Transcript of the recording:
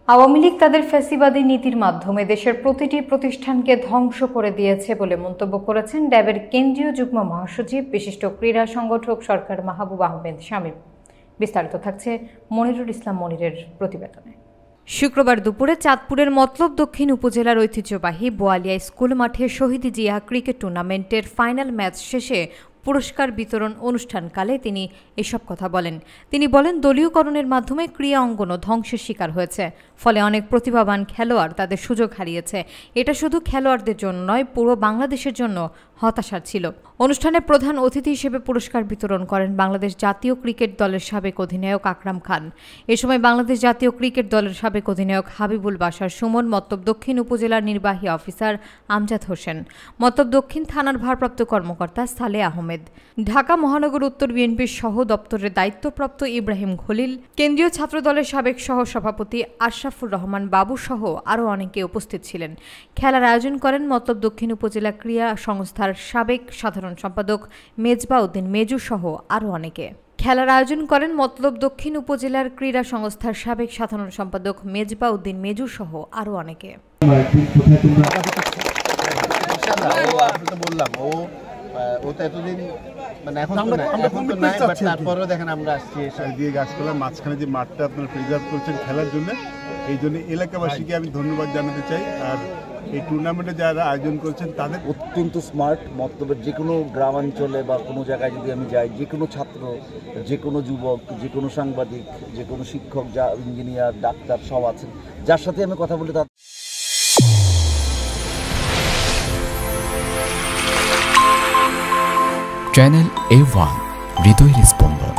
আওয়ামী লীগ তাদের ফ্যাসিবাদী নীতির মাধ্যমে দেশের প্রতিটি প্রতিষ্ঠানকে ধ্বংস করে দিয়েছে বলে মন্তব্য করেছেন ড্যাবের কেন্দ্রীয় যুগ্ম মহাসচিব বিশিষ্ট ক্রীড়া সংগঠক সরকার মাহবুব আহমেদ শামীম। বিস্তারিত থাকছে মনিরুল ইসলাম মনিরের প্রতিবেদনে। শুক্রবার দুপুরে চাঁদপুরের মতলব দক্ষিণ উপজেলার ঐতিহ্যবাহী বোয়ালিয়া স্কুল মাঠে শহীদ জিয়া ক্রিকেট টুর্নামেন্টের ফাইনাল ম্যাচ শেষে পুরস্কার বিতরণ অনুষ্ঠানকালে তিনি এসব কথা বলেন। তিনি বলেন, দলীয়করণের মাধ্যমে ক্রীড়া অঙ্গনও ধ্বংসের শিকার হয়েছে, ফলে অনেক প্রতিভাবান খেলোয়াড় তাদের সুযোগ হারিয়েছে। এটা শুধু খেলোয়াড়দের জন্য নয়, পুরো বাংলাদেশের জন্য হতাশার ছিল। অনুষ্ঠানে প্রধান অতিথি হিসেবে পুরস্কার বিতরণ করেন বাংলাদেশ জাতীয় ক্রিকেট দলের সাবেক অধিনায়ক আকরাম খান। এ সময় বাংলাদেশ জাতীয় ক্রিকেট দলের সাবেক অধিনায়ক হাবিবুল বাশার সুমন, মতলব দক্ষিণ উপজেলার নির্বাহী অফিসার আমজাদ হোসেন, মতলব দক্ষিণ থানার ভারপ্রাপ্ত কর্মকর্তা সালে আহমেদ, ঢাকা মহানগর উত্তর বিএনপির সহ দপ্তরের দায়িত্বপ্রাপ্ত ইব্রাহিম খলিল, কেন্দ্রীয় ছাত্র দলের সাবেক সহ সভাপতি আশরাফুর রহমান বাবু সহ আরও অনেকে উপস্থিত ছিলেন। খেলার আয়োজন করেন মতলব দক্ষিণ উপজেলা ক্রীড়া সংস্থার সাবেক সাধারণ সম্পাদক মেজবা উদ্দিন মেজু সহ আরও অনেকে। খেলার আয়োজন করেন মতলব দক্ষিণ উপজেলার ক্রীড়া সংস্থার সাবেক সাধারণ সম্পাদক মেজবা উদ্দিন মেজু সহ আরও অনেকে। ও তো এতদিন মানে এখন তো নাই, বাট তারপরেও দেখেন আমরা আসছি দিয়ে গাছপালার মাঝখানে যে মাঠটা আপনারা প্রিজার্ভ করছেন খেলার জন্য, এই জন্য এলাকাবাসীকে আমি ধন্যবাদ জানাতে চাই। আর এই টুর্নামেন্টে যারা আয়োজন করছেন তাদের অত্যন্ত স্মার্ট। মতলবের যে কোনো গ্রামাঞ্চলে বা কোনো জায়গায় যদি আমি যাই, যে কোনো ছাত্র, যে কোনো যুবক, যে কোনো সাংবাদিক, যে কোনো শিক্ষক, যা ইঞ্জিনিয়ার, ডাক্তার সব আছেন, যার সাথে আমি কথা বলি তার চ্যানেল A1 হৃদয়ের স্পন্দন।